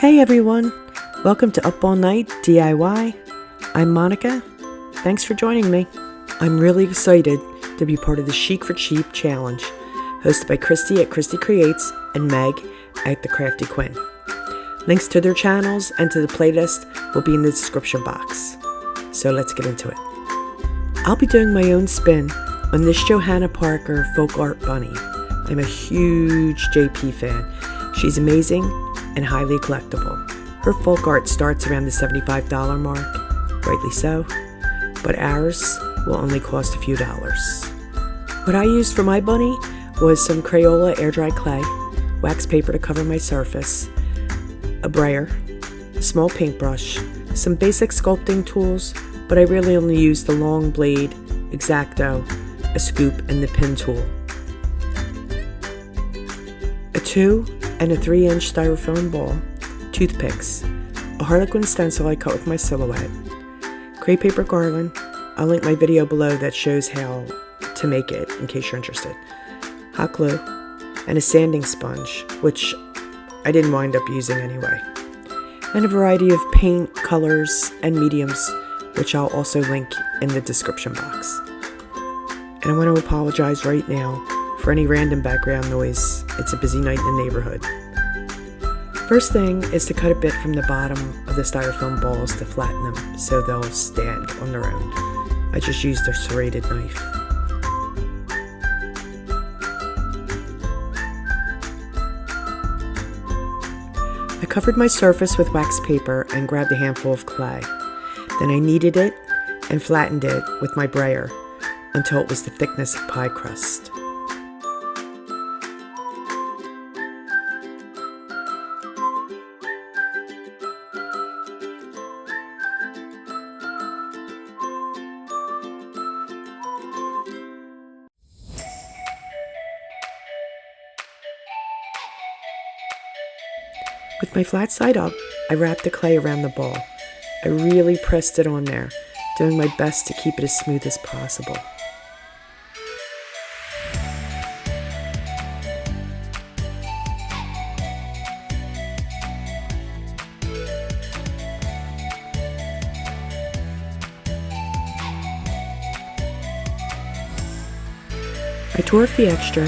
Hey everyone, welcome to Up All Night DIY. I'm Monica. Thanks for joining me. I'm really excited to be part of the Chic for Cheap challenge, hosted by Christi at Christi Creates and Meg at the Crafty Quinn. Links to their channels and to the playlist will be in the description box. So let's get into it. I'll be doing my own spin on this Johanna Parker folk art bunny. I'm a huge JP fan. She's amazing and highly collectible. Her folk art starts around the $75 mark, rightly so, but ours will only cost a few dollars. What I used for my bunny was some Crayola air dry clay, wax paper to cover my surface, a brayer, a small paintbrush, some basic sculpting tools, but I really only used the long blade, Xacto, a scoop, and the pin tool. A 2 and a 3-inch styrofoam ball, toothpicks, a harlequin stencil I cut with my silhouette, crepe paper garland. I'll link my video below that shows how to make it in case you're interested, hot glue, and a sanding sponge, which I didn't wind up using anyway, and a variety of paint, colors, and mediums, which I'll also link in the description box. And I want to apologize right now for any random background noise. It's a busy night in the neighborhood. First thing is to cut a bit from the bottom of the styrofoam balls to flatten them so they'll stand on their own. I just used a serrated knife. I covered my surface with wax paper and grabbed a handful of clay. Then I kneaded it and flattened it with my brayer until it was the thickness of pie crust. With my flat side up, I wrapped the clay around the ball. I really pressed it on there, doing my best to keep it as smooth as possible. I tore off the extra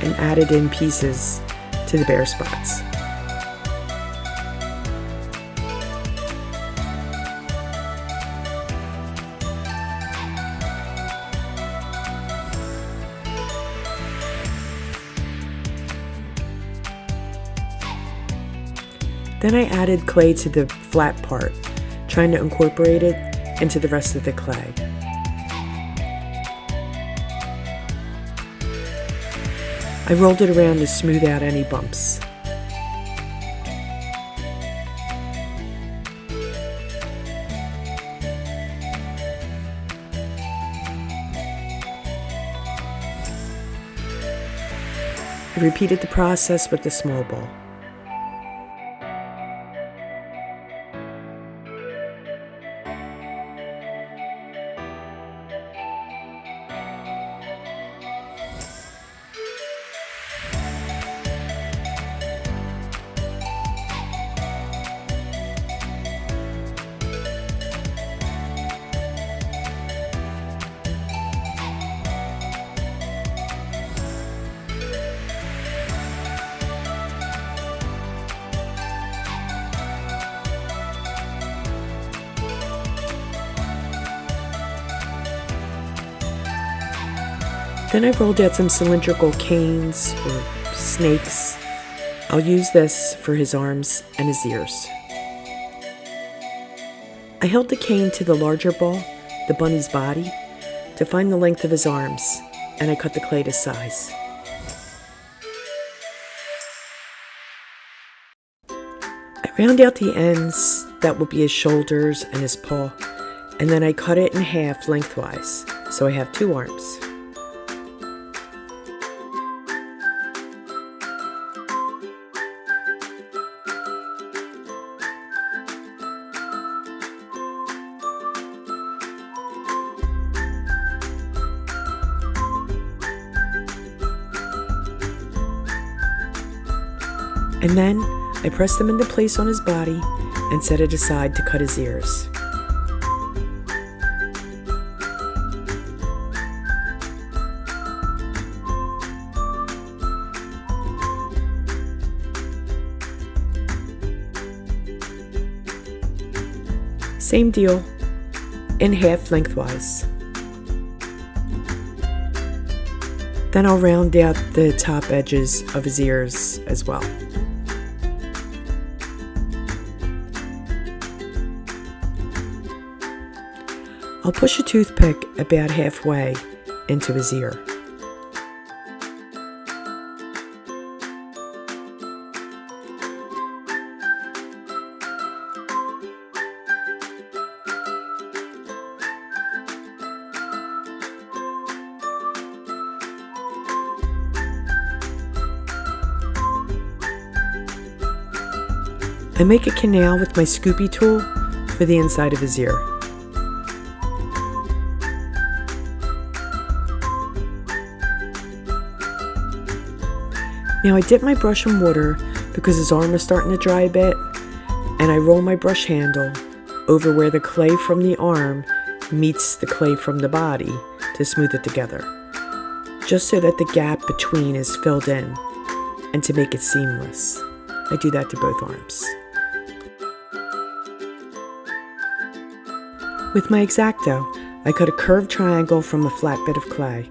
and added in pieces to the bare spots. Then I added clay to the flat part, trying to incorporate it into the rest of the clay. I rolled it around to smooth out any bumps. I repeated the process with the small ball. Then I rolled out some cylindrical canes or snakes. I'll use this for his arms and his ears. I held the cane to the larger ball, the bunny's body, to find the length of his arms, and I cut the clay to size. I round out the ends that will be his shoulders and his paw, and then I cut it in half lengthwise, so I have 2 arms. And then I pressed them into place on his body and set it aside to cut his ears. Same deal, in half lengthwise. Then I'll round out the top edges of his ears as well. I'll push a toothpick about halfway into his ear. I make a canal with my scoopy tool for the inside of his ear. Now I dip my brush in water because his arm is starting to dry a bit, and I roll my brush handle over where the clay from the arm meets the clay from the body to smooth it together, just so that the gap between is filled in and to make it seamless. I do that to both arms. With my Xacto, I cut a curved triangle from a flat bit of clay,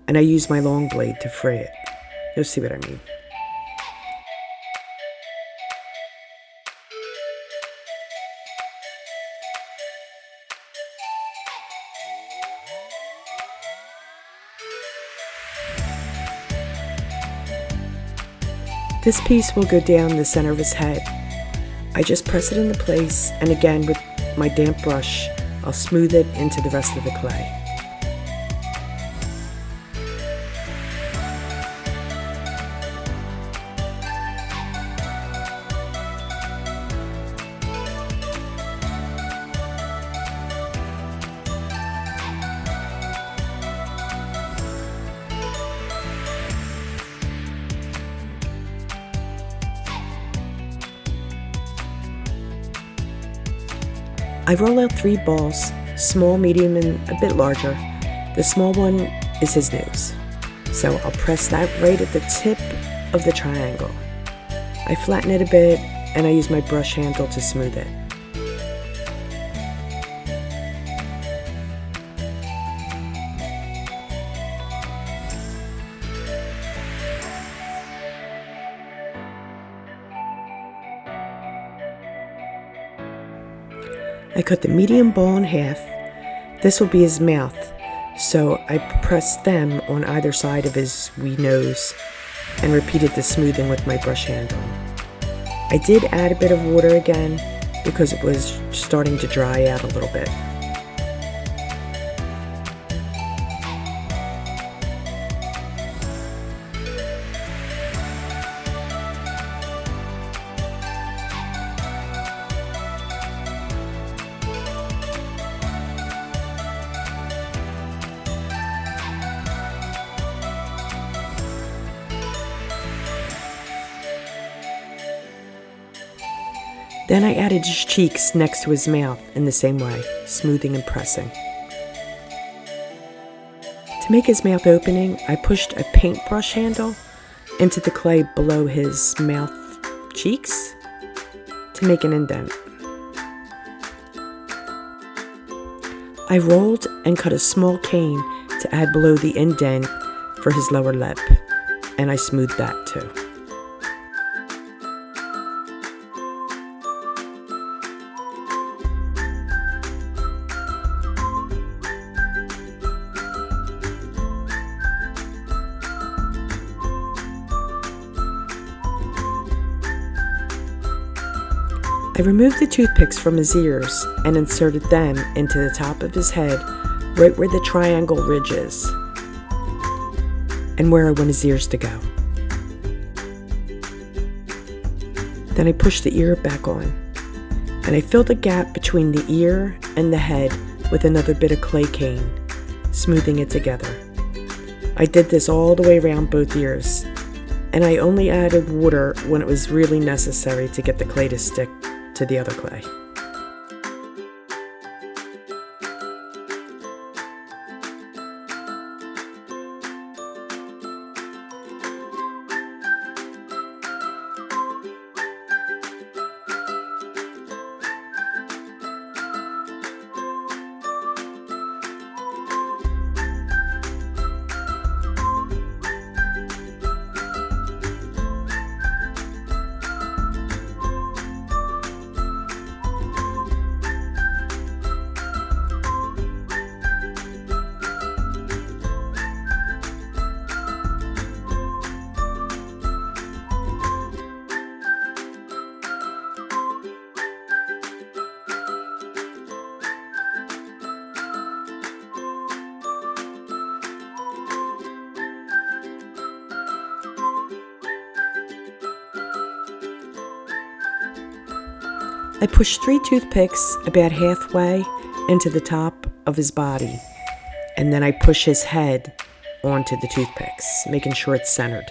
and I use my long blade to fray it. You'll see what I mean. This piece will go down the center of his head. I just press it into place, and again with my damp brush, I'll smooth it into the rest of the clay. I roll out 3 balls, small, medium, and a bit larger. The small one is his nose, so I'll press that right at the tip of the triangle. I flatten it a bit, and I use my brush handle to smooth it. I cut the medium ball in half. This will be his mouth, so I pressed them on either side of his wee nose and repeated the smoothing with my brush handle. I did add a bit of water again because it was starting to dry out a little bit. Then I added his cheeks next to his mouth in the same way, smoothing and pressing. To make his mouth opening, I pushed a paintbrush handle into the clay below his mouth cheeks to make an indent. I rolled and cut a small cane to add below the indent for his lower lip, and I smoothed that too. I removed the toothpicks from his ears and inserted them into the top of his head, right where the triangle ridge is, and where I want his ears to go. Then I pushed the ear back on, and I filled the gap between the ear and the head with another bit of clay cane, smoothing it together. I did this all the way around both ears, and I only added water when it was really necessary to get the clay to stick to the other clay. I pushed 3 toothpicks about halfway into the top of his body, and then I push his head onto the toothpicks, making sure it's centered.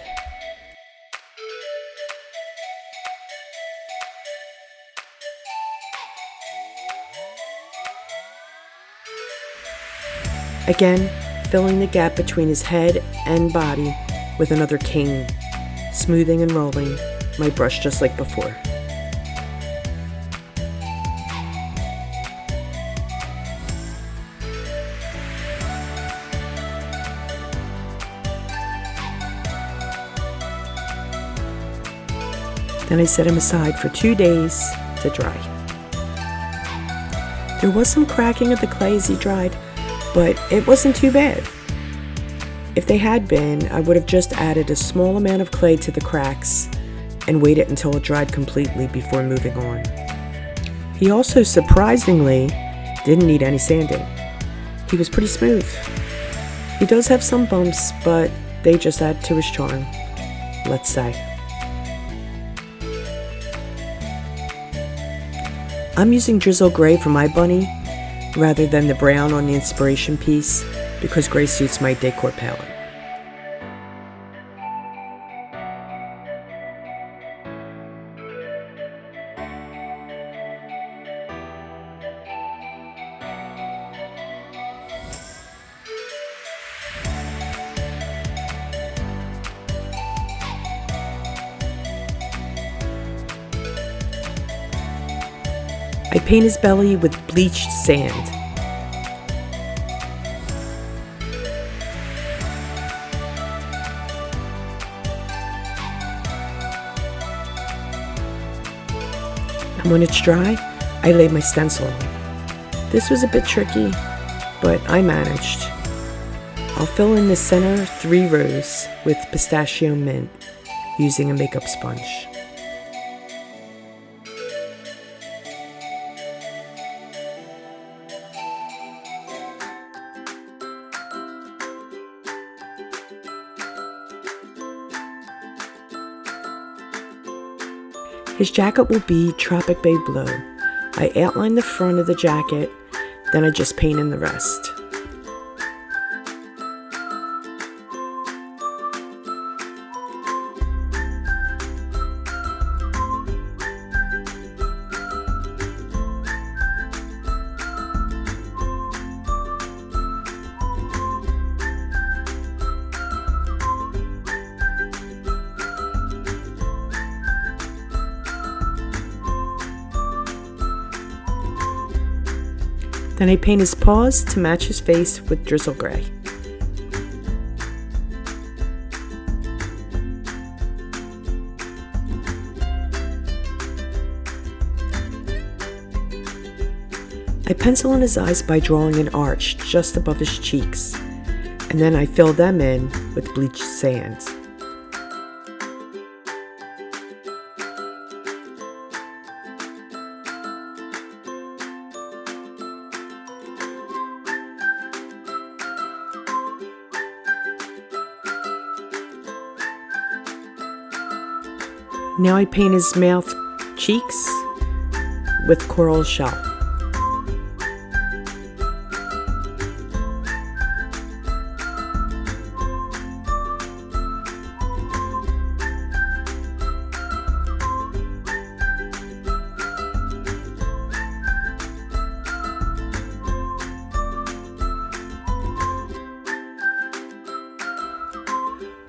Again, filling the gap between his head and body with another cane, smoothing and rolling my brush just like before. Then I set him aside for 2 days to dry. There was some cracking of the clay as he dried, but it wasn't too bad. If they had been, I would have just added a small amount of clay to the cracks and waited until it dried completely before moving on. He also surprisingly didn't need any sanding. He was pretty smooth. He does have some bumps, but they just add to his charm, let's say. I'm using drizzle gray for my bunny rather than the brown on the inspiration piece because gray suits my decor palette. I paint his belly with bleached sand. And when it's dry, I lay my stencil on. This was a bit tricky, but I managed. I'll fill in the center 3 rows with pistachio mint using a makeup sponge. His jacket will be Tropic Bay Blue. I outline the front of the jacket, then I just paint in the rest. Then I paint his paws to match his face with drizzle gray. I pencil in his eyes by drawing an arch just above his cheeks, and then I fill them in with bleached sand. Now I paint his mouth cheeks with coral shell.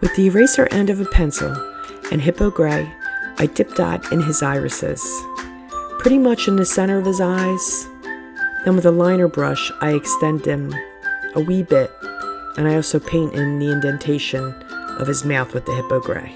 With the eraser end of a pencil and Hippo Gray, I dip dot in his irises, pretty much in the center of his eyes. Then with a liner brush, I extend them a wee bit, and I also paint in the indentation of his mouth with the Hippo Gray.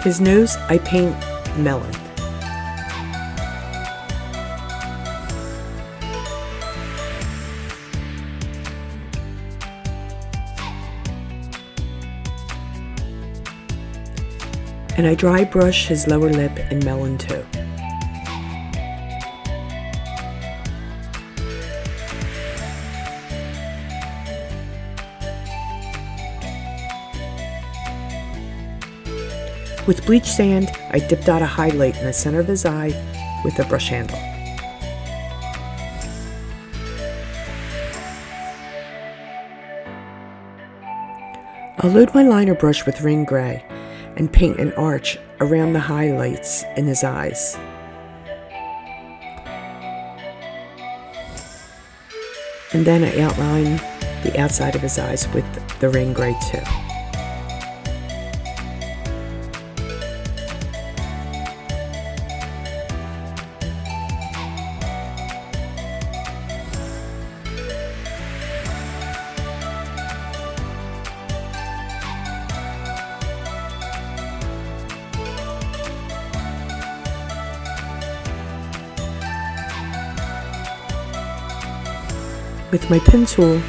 His nose, I paint melon. And I dry brush his lower lip in melon too. With bleach sand, I dipped out a highlight in the center of his eye with a brush handle. I'll load my liner brush with ring gray and paint an arch around the highlights in his eyes. And then I outline the outside of his eyes with the ring gray too. With my pen tool,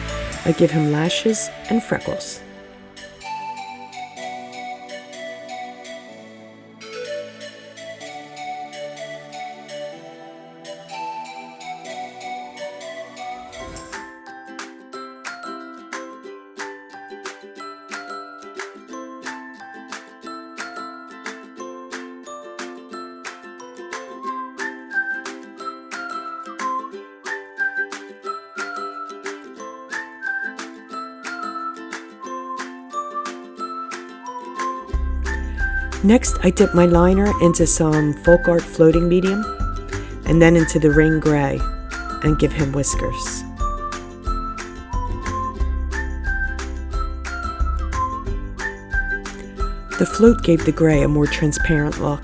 I give him lashes and freckles. Next, I dip my liner into some folk art floating medium and then into the ring gray and give him whiskers. The float gave the gray a more transparent look.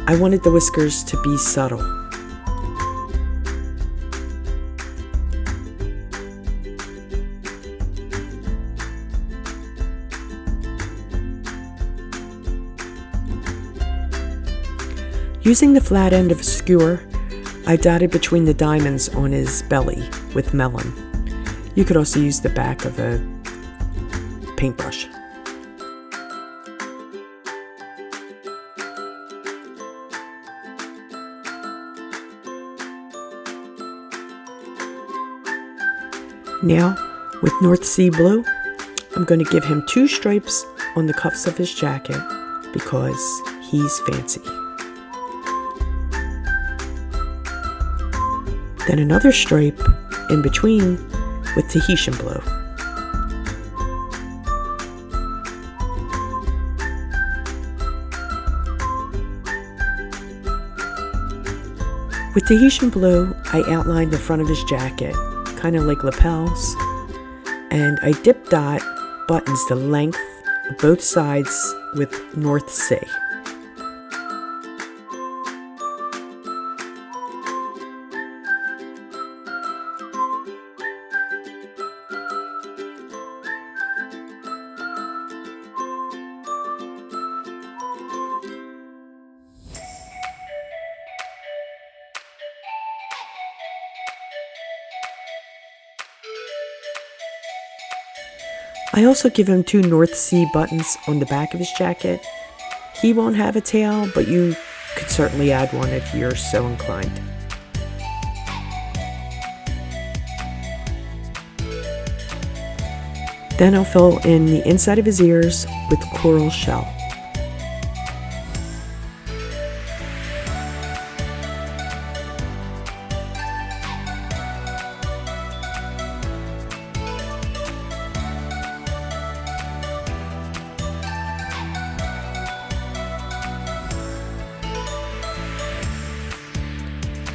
I wanted the whiskers to be subtle. Using the flat end of a skewer, I dotted between the diamonds on his belly with melon. You could also use the back of a paintbrush. Now, with North Sea blue, I'm going to give him 2 stripes on the cuffs of his jacket because he's fancy. Then another stripe in between with Tahitian blue. With Tahitian blue, I outlined the front of his jacket, kind of like lapels, and I dip dot buttons the length of both sides with North Sea. I also give him 2 North Sea buttons on the back of his jacket. He won't have a tail, but you could certainly add one if you're so inclined. Then I'll fill in the inside of his ears with coral shell.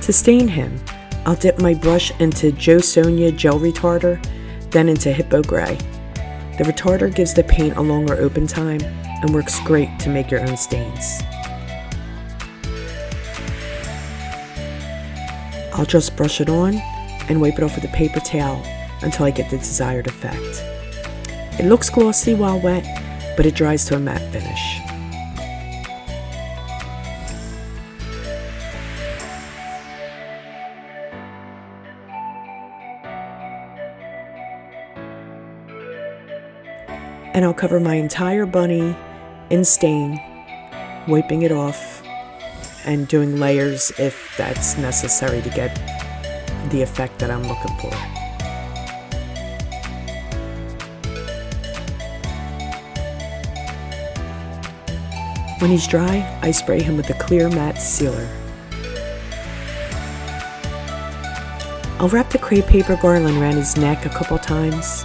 To stain him, I'll dip my brush into Joe Sonia gel retarder, then into Hippo Gray. The retarder gives the paint a longer open time and works great to make your own stains. I'll just brush it on and wipe it off with a paper towel until I get the desired effect. It looks glossy while wet, but it dries to a matte finish. And I'll cover my entire bunny in stain, wiping it off and doing layers if that's necessary to get the effect that I'm looking for. When he's dry, I spray him with a clear matte sealer. I'll wrap the crepe paper garland around his neck a couple times,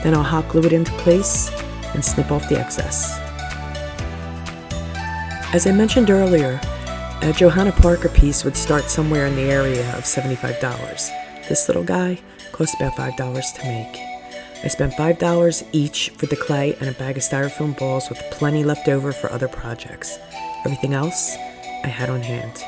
then I'll hot glue it into place and snip off the excess. As I mentioned earlier, a Johanna Parker piece would start somewhere in the area of $75. This little guy cost about $5 to make. I spent $5 each for the clay and a bag of Styrofoam balls with plenty left over for other projects. Everything else I had on hand.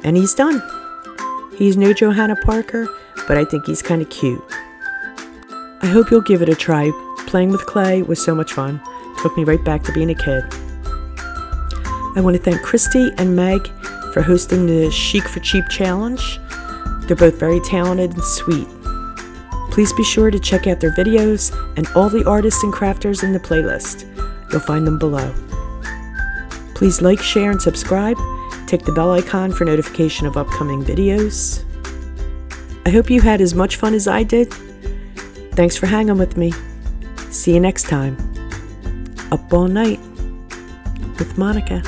And he's done. He's no Johanna Parker, but I think he's kind of cute. I hope you'll give it a try. Playing with clay was so much fun. Took me right back to being a kid. I want to thank Christi and Meg for hosting the Chic for Cheap challenge. They're both very talented and sweet. Please be sure to check out their videos and all the artists and crafters in the playlist. You'll find them below. Please like, share, and subscribe. Tick the bell icon for notification of upcoming videos. I hope you had as much fun as I did. Thanks for hanging with me. See you next time. Up All Night with Monica.